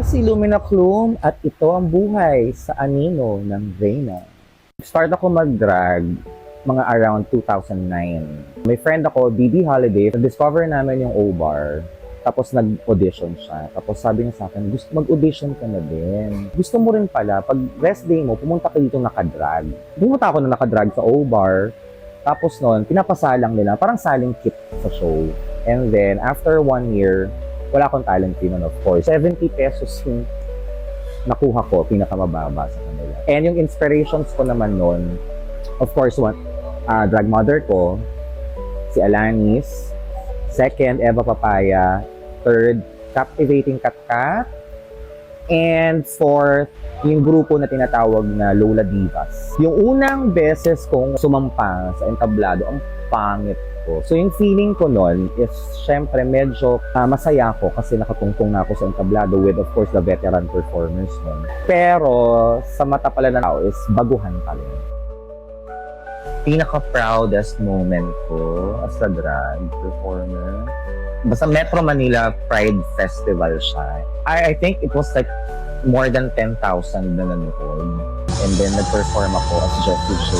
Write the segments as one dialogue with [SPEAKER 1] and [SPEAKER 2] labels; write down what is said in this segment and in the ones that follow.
[SPEAKER 1] si Lumina Clume at ito ang buhay sa anino ng Reyna. Start ako mag-drag mga around 2009. May friend ako, BB Holiday, discover namin yung O-Bar. Tapos nag-audition siya. Tapos sabi niya sa akin, gusto mag-audition ka na din. Gusto mo rin pala, pag rest day mo, pumunta ka dito nakadrag. Pumunta ako na nakadrag sa O-Bar. Tapos noon, pinapasalang nila, parang saling kit sa show. And then, after 1 year, wala akong talent fee nun, of course. 70 pesos yung nakuha ko, pinakamababa sa kanila. And yung inspirations ko naman nun, of course, drag mother ko, si Alanis. Second, Eva Papaya. Third, Captivating Katkat. And fourth, yung grupo na tinatawag na Lola Divas. Yung unang beses kong sumampa sa entablado, ang pangit ko. So yung feeling ko nun is, syempre, medyo masaya ako kasi nakatungtong na ako sa entablado with, of course, the veteran performers nun. Pero sa mata pala ng tao is baguhan pa rin. Pinaka-proudest moment ko as a drag performer, basta Metro Manila Pride Festival siya. I think it was like more than 10,000 na nanood. And then nag-perform ako as Jessie J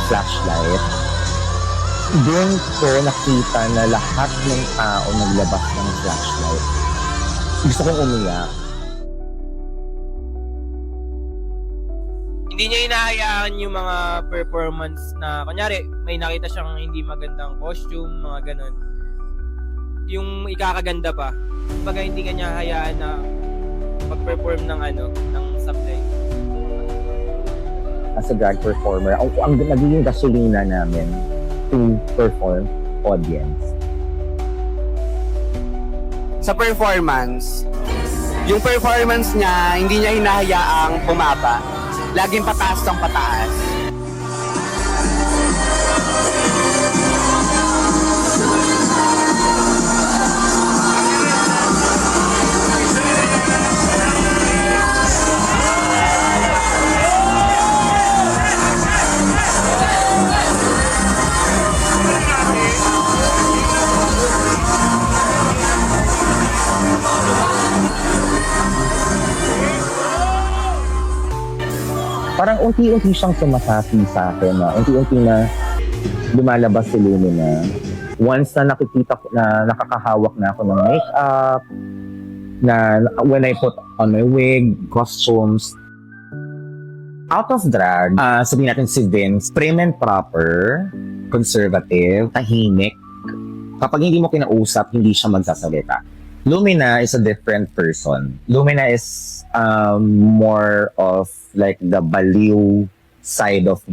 [SPEAKER 1] Flashlight. Doon ko nakita na lahat ng tao naglabas ng flashlight. Gusto kong umiyak.
[SPEAKER 2] Hindi niya hinahayaan yung mga performance na, kunyari, may nakita siyang hindi magandang costume, mga ganun. Yung ikakaganda pa. Pag hindi ka niya hayaan na mag-perform ng ng supply.
[SPEAKER 1] As a drag performer, ang naging gasolina namin to perform audience.
[SPEAKER 3] Sa performance, yung performance niya, hindi niya hinahayaang bumaba. Laging pataas ng pataas.
[SPEAKER 1] Parang unti-unti siyang sumasasi sa akin, unti-unti na lumalabas si Lumina. Once na nakikita ko na nakakahawak na ako ng makeup, na when I put on my wig, costumes, out of drag, sabihin natin si Vince, prim and proper, conservative, tahimik. Kapag hindi mo kinausap, hindi siya magsasalita. Lumina is a different person. Lumina is more of like the baliw side of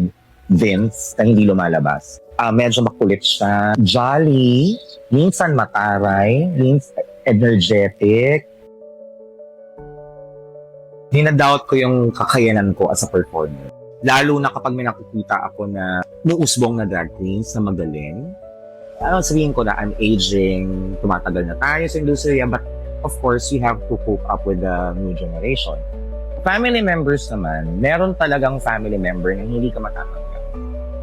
[SPEAKER 1] Vince na hindi lumalabas. Medyo makulit siya. Jolly, minsan mataray, minsan energetic. Dinadoubt ko yung kakayanan ko as a performer. Lalo na kapag may nakikita ako na muusbong na drag queens na magaling. Sabihin ko na I'm aging, tumatagal na tayo sa industriya, but of course, you have to cope up with the new generation. Family members naman, meron talagang family member na hindi ka matatanggap.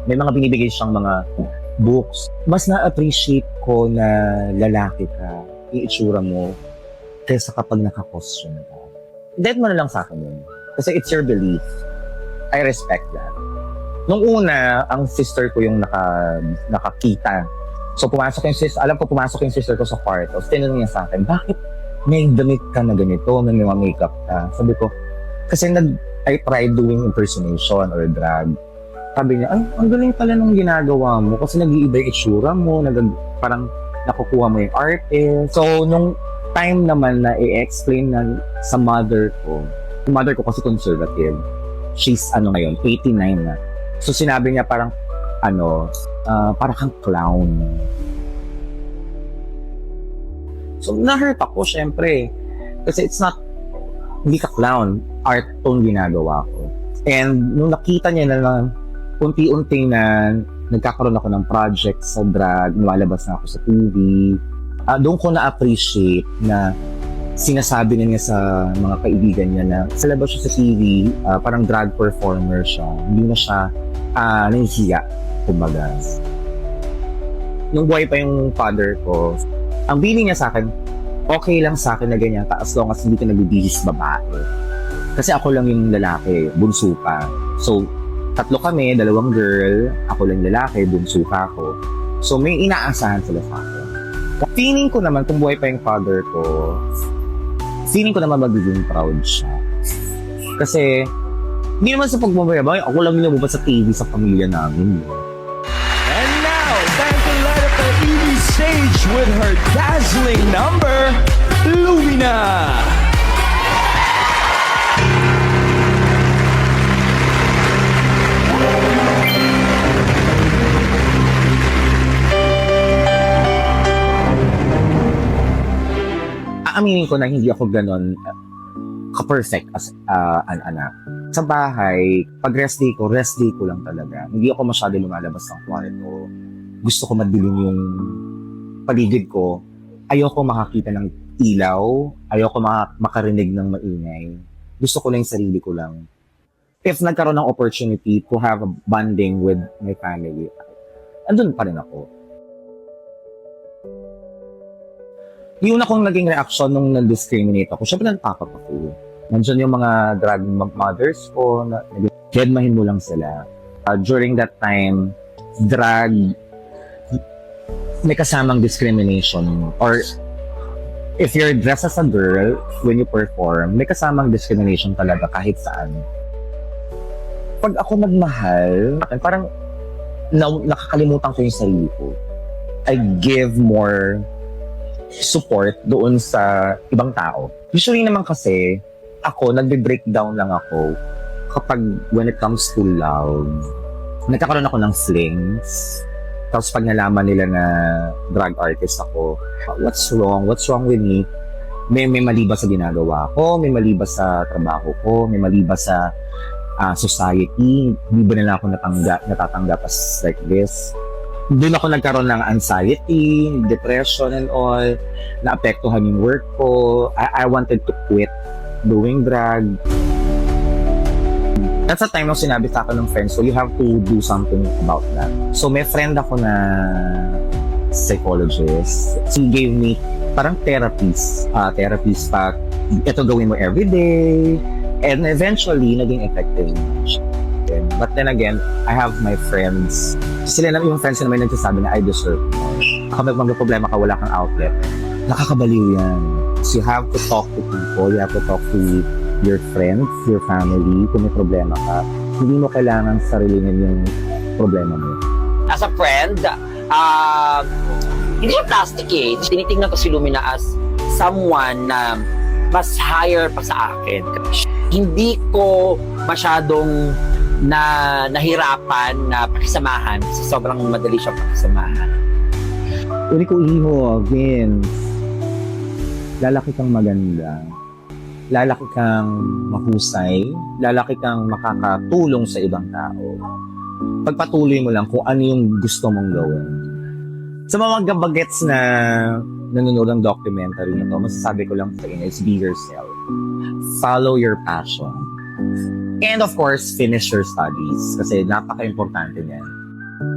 [SPEAKER 1] May mga binibigay siyang mga books. Mas na-appreciate ko na lalaki ka, yung itsura mo, kaysa kapag naka-costume ka. Dead mo na lang sa akin yun. Kasi it's your belief. I respect that. Nung una, ang sister ko yung nakakita. So pumasok yung sister, alam ko pumasok yung sister ko sa kwarto. So tinanong niya sa akin, bakit may damit ka na ganito, may mga makeup ka? Sabi ko, kasi I tried doing impersonation or drag. Sabi niya, ay, ang galing pala nung ginagawa mo kasi nag-iiba yung itsura mo, parang nakukuha mo yung artist. So, nung time naman na i-explain na sa mother ko kasi conservative, she's ngayon, 89 na. So, sinabi niya parang, parang kang clown. So, na-hurt ako, syempre. Kasi it's not, hindi ka clown, art tong ginagawa ko. And nung nakita niya na unti-unti na nagkakaroon ako ng project sa drag, lumalabas na ako sa TV, doon ko na-appreciate na sinasabi na niya sa mga kaibigan niya na sa labas siya sa TV, parang drag performer siya. Hindi na siya nahihiya, kumbaga. Nung buhay pa yung father ko, ang bili niya sa akin, okay lang sa akin na ganyan as long as hindi ka nagbibihis babae. Kasi ako lang yung lalaki, bunso pa. So, 3 kami, 2 girl, ako lang lalaki, bunso pa ako. So, may inaasahan sila sa akin. Feeling ko naman, kung buhay pa yung father ko, feeling ko naman magiging proud siya. Kasi, hindi naman sa pagbabayabay, ako lang yung lumabas sa TV sa pamilya namin.
[SPEAKER 4] And now, time to light up the EV stage with her dazzling number, Lumina.
[SPEAKER 1] Aaminin ko na hindi ako ganon ka-perfect as an anak. Sa bahay, pag rest day ko lang talaga. Hindi ako masyado lumalabas ng kwarto. Gusto ko madilim yung paligid ko. Ayoko makakita ng ilaw. Ayoko makarinig ng maingay. Gusto ko lang yung sarili ko lang. If nagkaroon ng opportunity to have a bonding with my family, andun pa rin ako. Yung una kong naging reaction nung na-discriminate ako, syempre natakot ako. Nandiyan yung mga drag mothers ko, deadmahin mo lang sila. During that time, drag, may kasamang discrimination. Or if you're dressed as a girl, when you perform, may kasamang discrimination talaga kahit saan. Pag ako nagmahal, parang nakakalimutan ko yung sarili ko. I give more support doon sa ibang tao. Usually naman kasi, ako, nagbe-breakdown lang ako kapag when it comes to love. Nagkakaroon ako ng flings. Tapos pag nalaman nila na drag artist ako, what's wrong? What's wrong with me? May mali ba sa ginagawa ko? May mali ba sa trabaho ko? May mali ba sa society? Hindi ba nila ako natatanggap as like this? Doon ako nagkaroon ng anxiety, depression and all. Naapektuhan yung work ko. I wanted to quit doing drag. That's the time nung sinabi sa akin ng friends, so you have to do something about that. So may friend ako na psychologist. He gave me parang therapies pa. Ito gawin mo everyday. And eventually, naging effective siya. But then again, I have my friends. Sila na yung friends na may nagsasabi na I deserve more. Kapag may problema ka, wala kang outlet. Nakakabaliw yan. So you have to talk to people. You have to talk to your friends, your family. Kung may problema ka, hindi mo kailangan sarilinin yung problema mo.
[SPEAKER 5] As a friend, hindi siya plastic eh. Tinitingnan ko si Lumina as someone na mas higher pa sa akin. Hindi ko masyadong nahirapan na pakisamahan kasi sobrang madali siyang pakisamahan.
[SPEAKER 1] Uli ko iho, Vince. Lalaki kang maganda. Lalaki kang mahusay. Lalaki kang makakatulong sa ibang tao. Pagpatuloy mo lang kung ano yung gusto mong gawin. Sa mga bagets na nanonood ng documentary na to, masasabi ko lang sa inyo is be yourself. Follow your passion. And of course, finish your studies kasi napaka-importante niyan.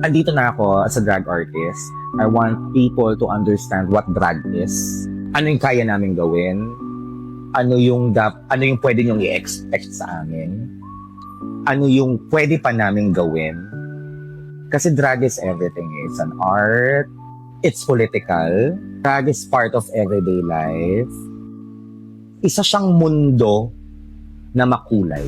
[SPEAKER 1] Andito na ako as a drag artist. I want people to understand what drag is. Ano yung kaya namin gawin? Ano yung pwede niyong i-expect sa amin? Ano yung pwede pa namin gawin? Kasi drag is everything. It's an art. It's political. Drag is part of everyday life. Isa siyang mundo na makulay.